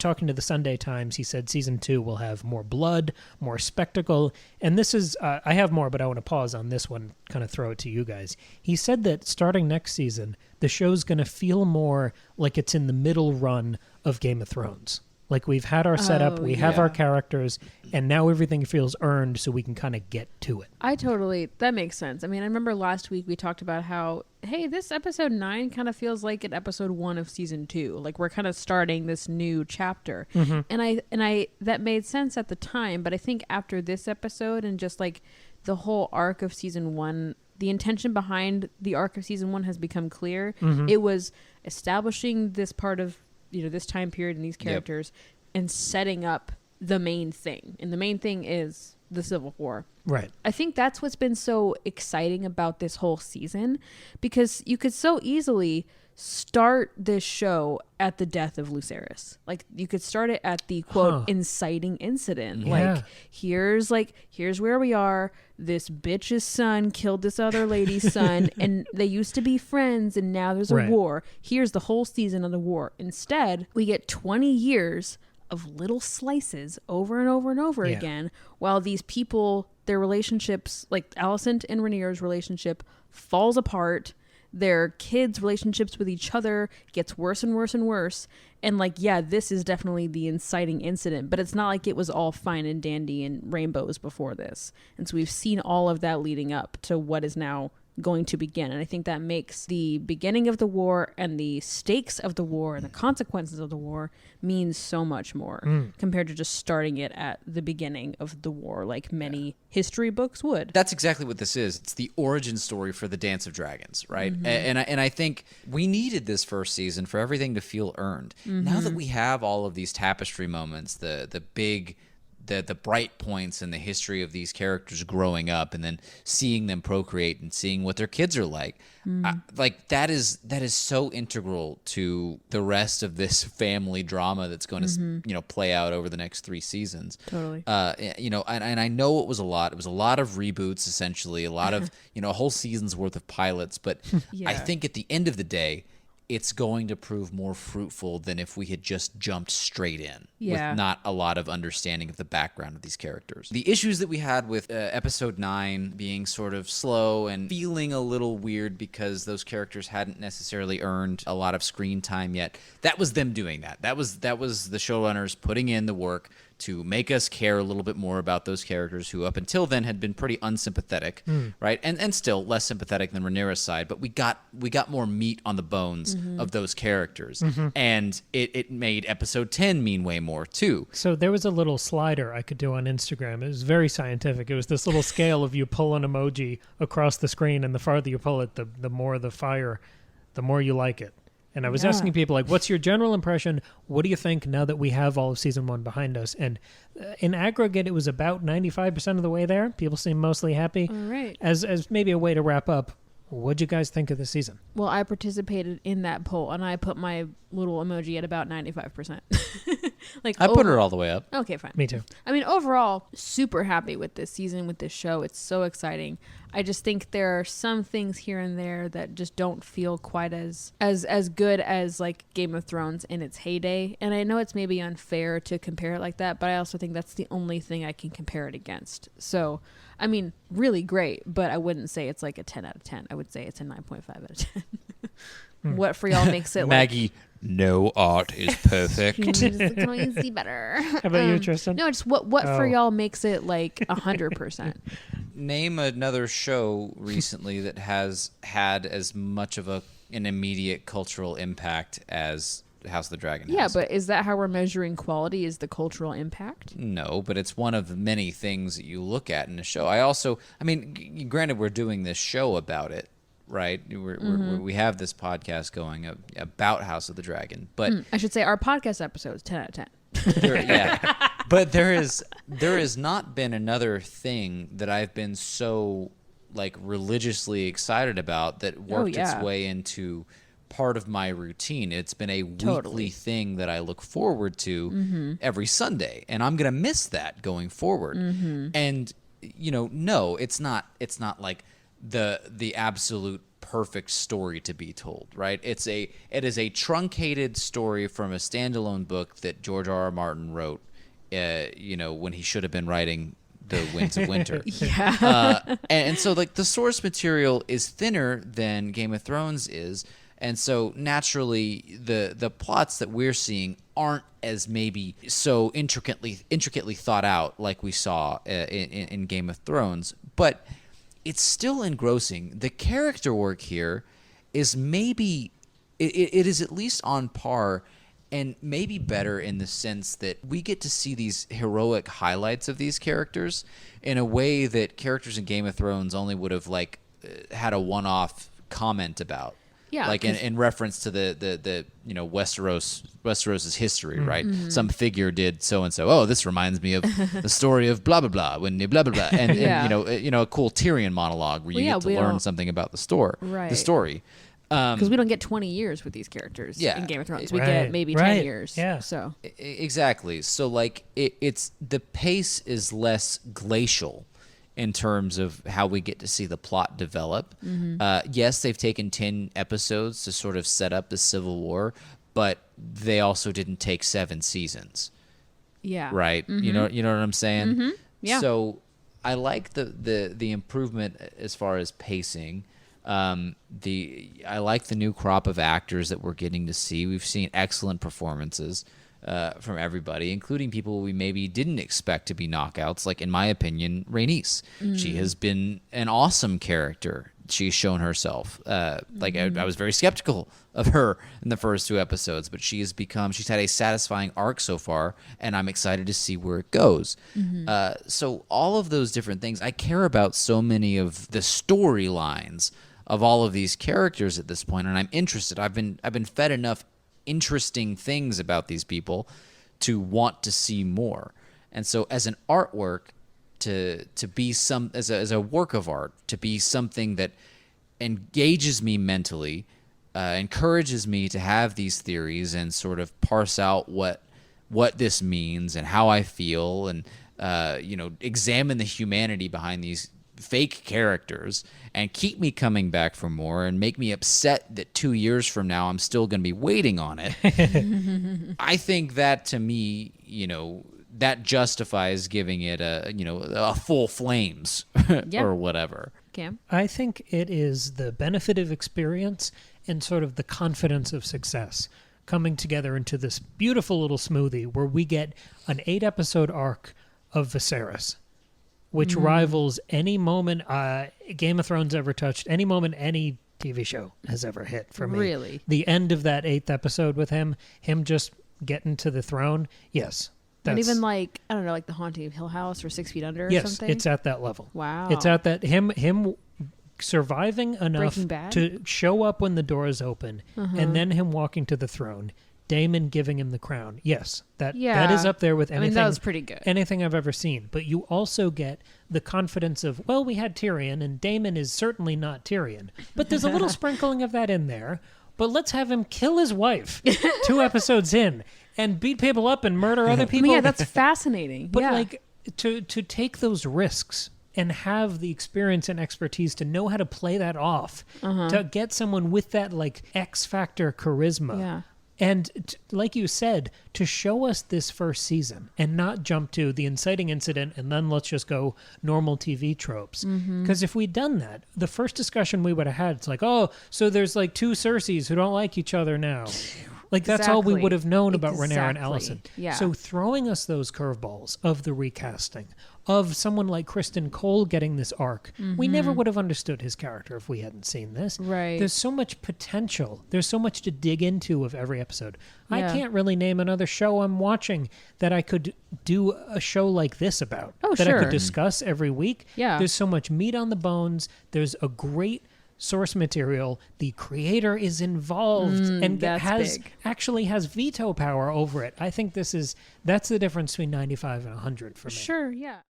talking to the Sunday Times, he said season 2 will have more blood, more spectacle. And this is, I have more, but I want to pause on this one, kind of throw it to you guys. He said that starting next season, the show's going to feel more like it's in the middle run of Game of Thrones. Like we've had our setup, we have our characters, and now everything feels earned so we can kind of get to it. That makes sense. I mean, I remember last week we talked about how, hey, this episode 9 kind of feels like an episode 1 of season 2. Like we're kind of starting this new chapter. Mm-hmm. And I that made sense at the time, but I think after this episode and just like the whole arc of season 1, the intention behind the arc of season 1 has become clear. Mm-hmm. It was establishing this part of this time period and these characters and setting up the main thing. And the main thing is the Civil War. Right. I think that's what's been so exciting about this whole season, because you could so easily start this show at the death of Lucerys. Like you could start it at the quote inciting incident. Yeah. Here's where we are. This bitch's son killed this other lady's son and they used to be friends and now there's a war. Here's the whole season of the war. Instead, we get 20 years of little slices over and over and over again, while these people, their relationships, like Alicent and Rhaenyra's relationship, falls apart. Their kids' relationships with each other gets worse and worse and worse. And this is definitely the inciting incident, but it's not like it was all fine and dandy and rainbows before this. And so we've seen all of that leading up to what is now going to begin. And I think that makes the beginning of the war and the stakes of the war and the consequences of the war mean so much more compared to just starting it at the beginning of the war like many history books would. That's exactly what this is. It's the origin story for the Dance of Dragons, right? Mm-hmm. And I think we needed this first season for everything to feel earned. Mm-hmm. Now that we have all of these tapestry moments, the big... The bright points in the history of these characters growing up and then seeing them procreate and seeing what their kids are like. That is so integral to the rest of this family drama that's going to play out over the next 3 seasons. Totally. And I know it was a lot. It was a lot of reboots, essentially, a lot of a whole season's worth of pilots. But I think at the end of the day, it's going to prove more fruitful than if we had just jumped straight in with not a lot of understanding of the background of these characters. The issues that we had with episode 9 being sort of slow and feeling a little weird because those characters hadn't necessarily earned a lot of screen time yet, that was them doing that. That was the showrunners putting in the work to make us care a little bit more about those characters who up until then had been pretty unsympathetic, right? And still less sympathetic than Rhaenyra's side, but we got more meat on the bones of those characters. And it made episode 10 mean way more too. So there was a little slider I could do on Instagram. It was very scientific. It was this little scale of you pull an emoji across the screen, and the farther you pull it, the more the fire, the more you like it. And I was asking people, what's your general impression? What do you think now that we have all of season 1 behind us? And in aggregate, it was about 95% of the way there. People seem mostly happy. All right. As maybe a way to wrap up, what'd you guys think of the season? Well, I participated in that poll, and I put my little emoji at about 95%. I put her all the way up. Okay, fine. Me too. I mean, overall, super happy with this season, with this show. It's so exciting. I just think there are some things here and there that just don't feel quite as good as like Game of Thrones in its heyday. And I know it's maybe unfair to compare it like that, but I also think that's the only thing I can compare it against. So, I mean, really great, but I wouldn't say it's like a 10 out of 10. I would say it's a 9.5 out of 10. What for y'all makes it Maggie, no art is perfect. Can we see better? How about you, Tristan? No, just what for y'all makes it like 100%? Name another show recently that has had as much of an immediate cultural impact as House of the Dragon has. Yeah, but is that how we're measuring quality, is the cultural impact? No, but it's one of many things that you look at in a show. Granted, we're doing this show about it, right? We have this podcast going about House of the Dragon, but I should say our podcast episode is 10 out of 10. But there has not been another thing that I've been so religiously excited about that worked its way into part of my routine. It's been a weekly thing that I look forward to every Sunday, and I'm gonna miss that going forward. And no, it's not like the absolute perfect story to be told, right? It is a truncated story from a standalone book that George R.R. Martin wrote, when he should have been writing The Winds of Winter. And so like the source material is thinner than Game of Thrones is, and so naturally the plots that we're seeing aren't as maybe so intricately thought out like we saw in Game of Thrones, but it's still engrossing. The character work here is maybe it is at least on par and maybe better in the sense that we get to see these heroic highlights of these characters in a way that characters in Game of Thrones only would have had a one-off comment about. Yeah, like in reference to the Westeros's history, right? Some figure did so and so. Oh, this reminds me of the story of blah blah blah when blah blah blah, and a cool Tyrion monologue where you get to learn something about the story. Because we don't get 20 years with these characters in Game of Thrones. We get maybe 10 years. Yeah. So exactly. So like it's the pace is less glacial in terms of how we get to see the plot develop. Yes, they've taken 10 episodes to sort of set up the Civil War, but they also didn't take 7 seasons. Yeah. Right? You know what I'm saying? Yeah. So I like the improvement as far as pacing. I like the new crop of actors that we're getting to see. We've seen excellent performances from everybody, including people we maybe didn't expect to be knockouts. Like, in my opinion, Rhaenys. She has been an awesome character. She's shown herself. I was very skeptical of her in the first 2 episodes, but she's had a satisfying arc so far, and I'm excited to see where it goes. So all of those different things, I care about so many of the storylines of all of these characters at this point, and I'm interested. I've been fed enough interesting things about these people to want to see more. And so as an artwork, to be as a work of art, to be something that engages me mentally, encourages me to have these theories and sort of parse out what this means and how I feel, and examine the humanity behind these fake characters and keep me coming back for more and make me upset that 2 years from now I'm still going to be waiting on it. I think that, to me, that justifies giving it a full flames or whatever. Cam? I think it is the benefit of experience and sort of the confidence of success coming together into this beautiful little smoothie where we get an 8-episode arc of Viserys, which rivals any moment Game of Thrones ever touched, any moment any TV show has ever hit for me. Really? The end of that 8th episode with him just getting to the throne, yes. Not even like The Haunting of Hill House or 6 Feet Under or something? Yes, it's at that level. Wow. It's at that, him surviving enough Breaking Bad? to show up when the doors open, and then him walking to the throne, Daemon giving him the crown. Yes, that is up there with anything. that was pretty good. Anything I've ever seen. But you also get the confidence of, well, we had Tyrion, and Daemon is certainly not Tyrion. But there's a little sprinkling of that in there. But let's have him kill his wife 2 episodes in and beat people up and murder other people. Yeah, that's fascinating. But to take those risks and have the experience and expertise to know how to play that off, to get someone with that X factor charisma. Yeah. And like you said, to show us this first season and not jump to the inciting incident and then let's just go normal TV tropes. Because if we'd done that, the first discussion we would have had, it's like, oh, so there's 2 Cerseis who don't like each other now. That's all we would have known about Rhaenyra and Alicent. Yeah. So throwing us those curveballs of the recasting, of someone like Kristen Cole getting this arc, we never would have understood his character if we hadn't seen this. Right. There's so much potential. There's so much to dig into of every episode. I can't really name another show I'm watching that I could do a show like this about. Oh, that sure. I could discuss every week. Yeah. There's so much meat on the bones. There's a great source material. The creator is involved and actually has veto power over it. I think that's the difference between 95 and 100 for me. Sure, yeah.